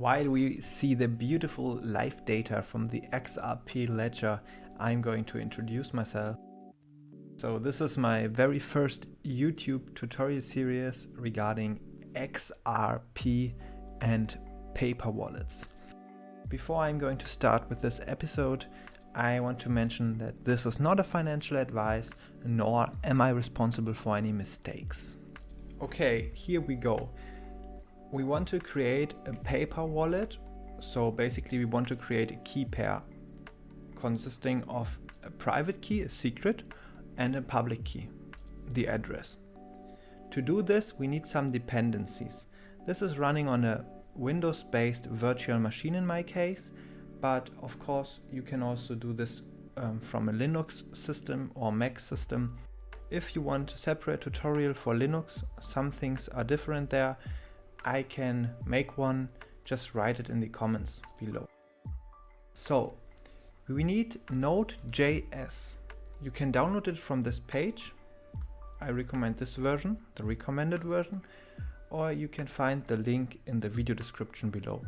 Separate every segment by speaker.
Speaker 1: While we see the beautiful live data from the XRP ledger, I'm going to introduce myself. So this is my very first YouTube tutorial series regarding XRP and paper wallets. Before I'm going to start with this episode, I want to mention that this is not a financial advice, nor am I responsible for any mistakes. Okay, here we go. We want to create a paper wallet. So basically we want to create a key pair consisting of a private key, a secret, and a public key, the address. To do this, we need some dependencies. This is running on a Windows-based virtual machine in my case, but of course you can also do this from a Linux system or Mac system. If you want a separate tutorial for Linux, some things are different there. I can make one, just write it in the comments below. So we need Node.js. You can download it from this page. I recommend this version, the recommended version, or you can find the link in the video description below.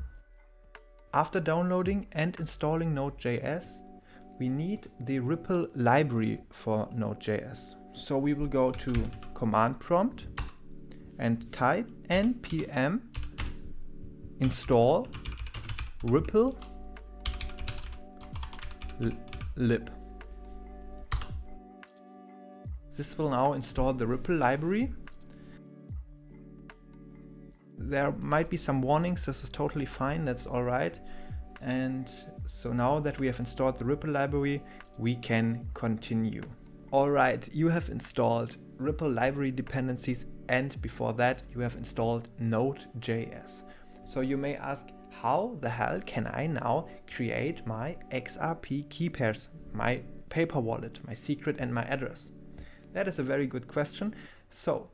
Speaker 1: After downloading and installing Node.js, we need the Ripple library for Node.js. So we will go to command prompt and type npm install Ripple lib. This will now install the Ripple library. There might be some warnings, this is totally fine, that's alright. And so now that we have installed the Ripple library, we can continue. Alright, you have installed Ripple library dependencies, and before that you have installed Node.js. So you may ask, how the hell can I now create my XRP Keypairs, my paper wallet, my secret and my address? That is a very good question. So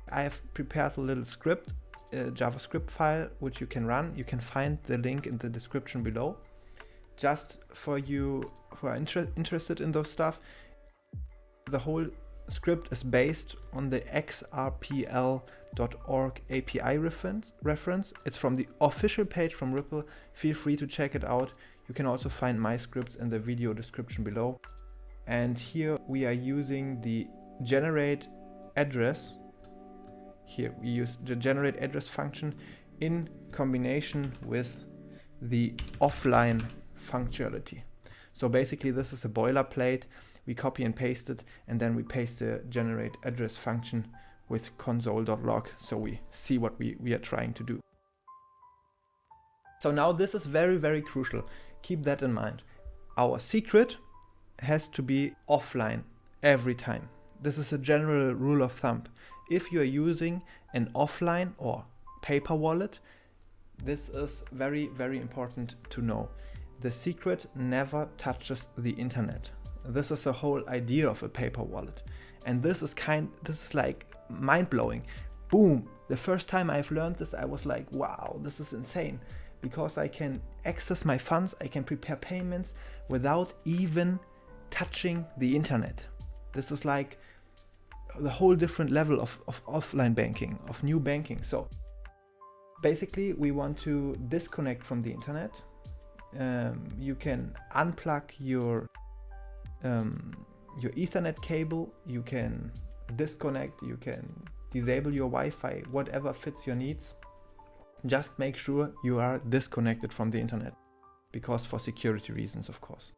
Speaker 1: I have prepared a little script, a JavaScript file which you can run. You can find the link in the description below. Just for you who are interested in those stuff, the whole script is based on the xrpl.org API reference. It's from the official page from Ripple. Feel free to check it out. You can also find my scripts in the video description below. And here we are using the generate address. Here we use the generate address function in combination with the offline functionality. So basically this is a boilerplate. We copy and paste it, and then we paste the generate address function with console.log, so we see what we are trying to do. So now this is very, very crucial. Keep that in mind. Our secret has to be offline every time. This is a general rule of thumb. If you are using an offline or paper wallet, this is very, very important to know. The secret never touches the internet. This is the whole idea of a paper wallet. And this is like mind-blowing. Boom! The first time I've learned this, I was like, wow, this is insane. Because I can access my funds, I can prepare payments without even touching the internet. This is like the whole different level of offline banking, of new banking. So basically we want to disconnect from the internet. You can unplug your Ethernet cable, you can disconnect, you can disable your Wi-Fi, whatever fits your needs. Just make sure you are disconnected from the internet, because for security reasons, of course.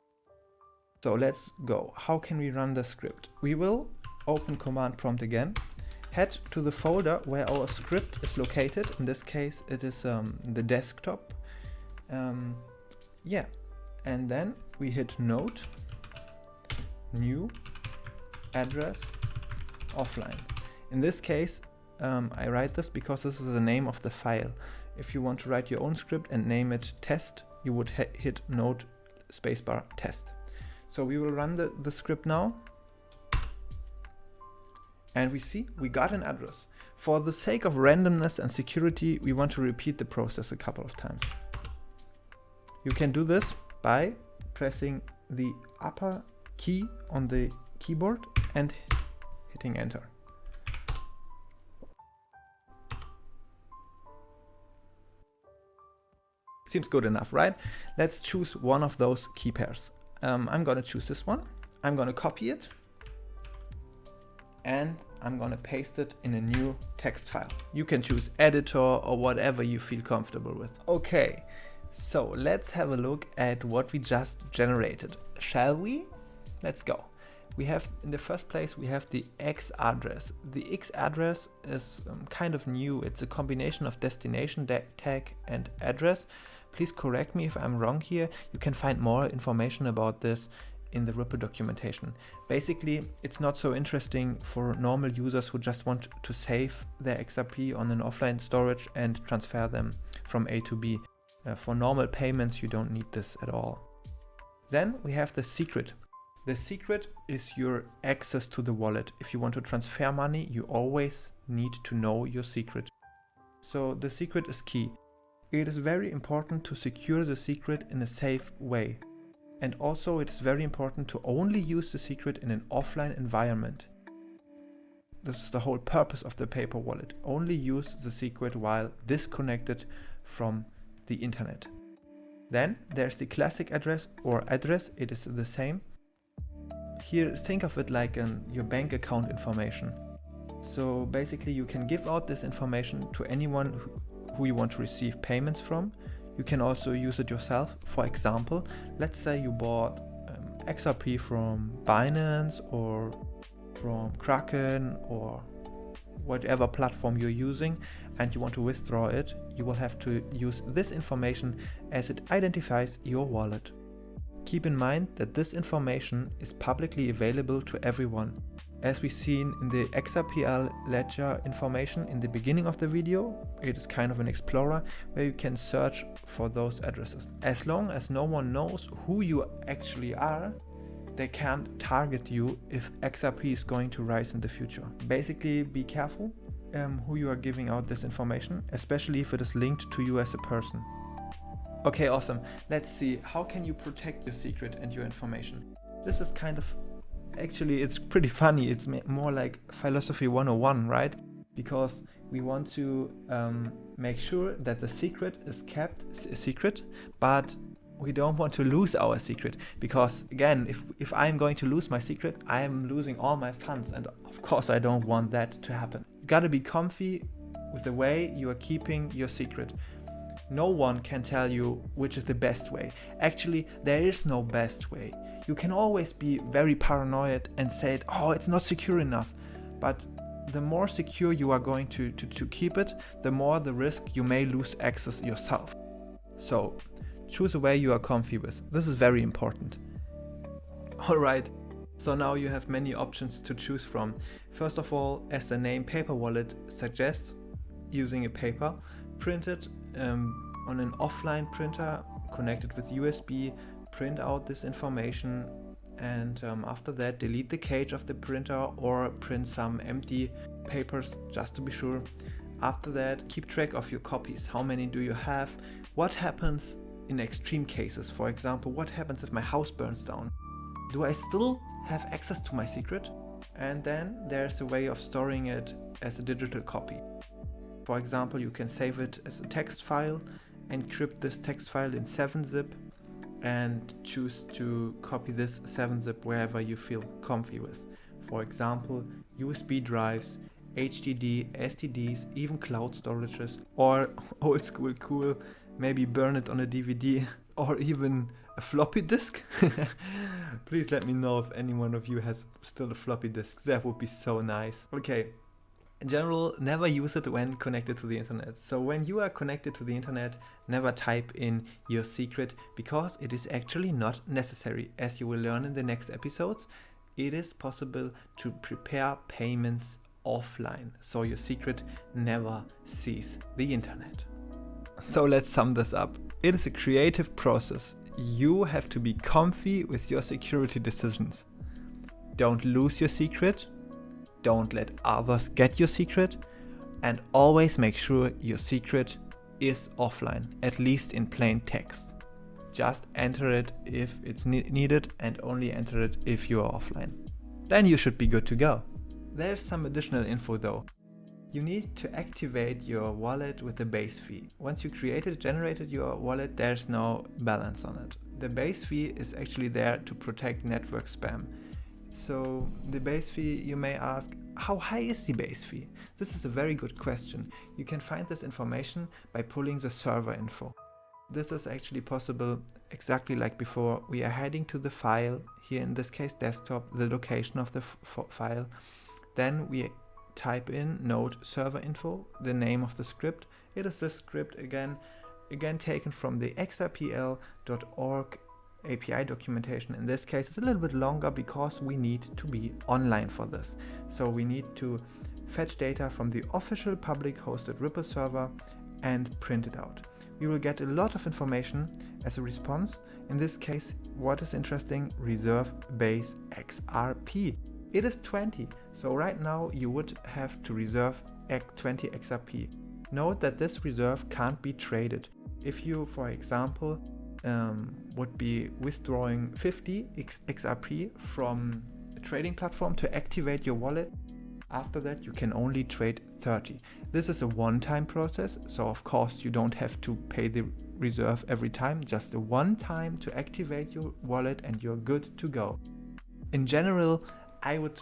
Speaker 1: So let's go. How can we run the script? We will open command prompt again, head to the folder where our script is located. In this case it is the desktop. Yeah, and then we hit node, new address, offline. In this case I write this because this is the name of the file. If you want to write your own script and name it test, you would hit node spacebar test. So we will run the script now, and we see we got an address. For the sake of randomness and security, we want to repeat the process a couple of times. You can do this by pressing the upper key on the keyboard and hitting enter. Seems good enough, right? Let's choose one of those key pairs. I'm gonna choose this one. I'm gonna copy it and I'm gonna paste it in a new text file. You can choose editor or whatever you feel comfortable with. Okay, so let's have a look at what we just generated. Shall we? Let's go. We have, in the first place, we have the X address. The X address is kind of new. It's a combination of destination tag and address. Please correct me if I'm wrong here. You can find more information about this in the Ripple documentation. Basically, it's not so interesting for normal users who just want to save their XRP on an offline storage and transfer them from A to B. For normal payments, you don't need this at all. Then we have the secret. The secret is your access to the wallet. If you want to transfer money, you always need to know your secret. So the secret is key. It is very important to secure the secret in a safe way. And also it is very important to only use the secret in an offline environment. This is the whole purpose of the paper wallet. Only use the secret while disconnected from the internet. Then there's the classic address or address. It is the same. Here, think of it like your bank account information. So basically you can give out this information to anyone who you want to receive payments from. You can also use it yourself. For example, let's say you bought XRP from Binance or from Kraken or whatever platform you're using and you want to withdraw it. You will have to use this information as it identifies your wallet. Keep in mind that this information is publicly available to everyone. As we've seen in the XRP ledger information in the beginning of the video, it is kind of an explorer where you can search for those addresses. As long as no one knows who you actually are, they can't target you if XRP is going to rise in the future. Basically, be careful who you are giving out this information, especially if it is linked to you as a person. Okay, awesome. Let's see, how can you protect your secret and your information? This is kind of, actually it's pretty funny. It's more like philosophy 101, right? Because we want to make sure that the secret is kept a secret, but we don't want to lose our secret. Because again, if I'm going to lose my secret, I'm losing all my funds. And of course I don't want that to happen. You gotta be comfy with the way you are keeping your secret. No one can tell you which is the best way. Actually, there is no best way. You can always be very paranoid and say, oh, it's not secure enough. But the more secure you are going to keep it, the more the risk you may lose access yourself. So choose a way you are comfy with. This is very important. Alright, so now you have many options to choose from. First of all, as the name paper wallet suggests, using a paper, print it on an offline printer connected with USB, print out this information, and after that delete the cage of the printer or print some empty papers just to be sure. After that, keep track of your copies. How many do you have? What happens in extreme cases? For example, what happens if my house burns down? Do I still have access to my secret? And then there's a way of storing it as a digital copy. For example, you can save it as a text file, encrypt this text file in 7-zip, and choose to copy this 7-zip wherever you feel comfy with. For example, USB drives, HDD, SSDs, even cloud storages, or old school cool, maybe burn it on a DVD or even a floppy disk. Please let me know if any one of you has still a floppy disk. That would be so nice. Okay. In general, never use it when connected to the internet. So when you are connected to the internet, never type in your secret because it is actually not necessary. As you will learn in the next episodes, it is possible to prepare payments offline, so your secret never sees the internet. So let's sum this up. It is a creative process. You have to be comfy with your security decisions. Don't lose your secret. Don't let others get your secret, and always make sure your secret is offline, at least in plain text. Just enter it if it's needed and only enter it if you are offline. Then you should be good to go. There's some additional info though. You need to activate your wallet with the base fee. Once you generated your wallet, there's no balance on it. The base fee is actually there to protect network spam. So the base fee, you may ask, how high is the base fee? This is a very good question. You can find this information by pulling the server info. This is actually possible exactly like before. We are heading to the file, here in this case desktop, the location of the file. Then we type in node server info, the name of the script. It is this script again taken from the xrpl.org API documentation. In this case it's a little bit longer because we need to be online for this. So we need to fetch data from the official public hosted Ripple server and print it out. We will get a lot of information as a response. In this case, what is interesting, reserve base XRP. It is 20, so right now you would have to reserve 20 XRP. Note that this reserve can't be traded. If you, for example, would be withdrawing 50 XRP from a trading platform to activate your wallet, after that you can only trade 30. This is a one-time process, so of course you don't have to pay the reserve every time, just a one time to activate your wallet and you're good to go. In general, I would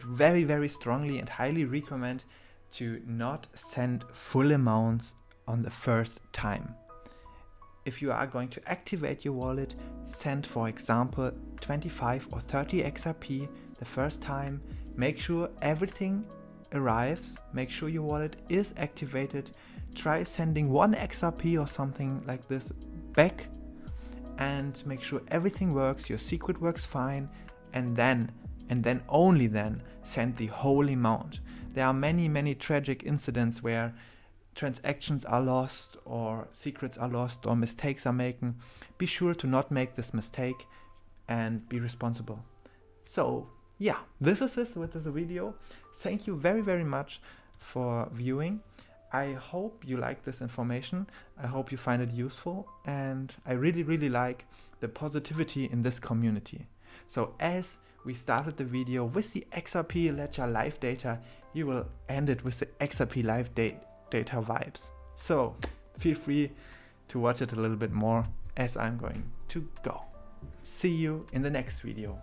Speaker 1: very, very strongly and highly recommend to not send full amounts on the first time. If you are going to activate your wallet, send, for example, 25 or 30 XRP the first time. Make sure everything arrives, make sure your wallet is activated. Try sending 1 XRP or something like this back and make sure everything works, your secret works fine, and then only then send the whole amount. There are many tragic incidents where transactions are lost or secrets are lost or mistakes are making. Be sure to not make this mistake and be responsible. So yeah, this is with this video. Thank you very, very much for viewing. I hope you like this information. I hope you find it useful, and I really, really like the positivity in this community. So as we started the video with the XRP Ledger live data, you will end it with the XRP live data vibes. So feel free to watch it a little bit more as I'm going to go. See you in the next video.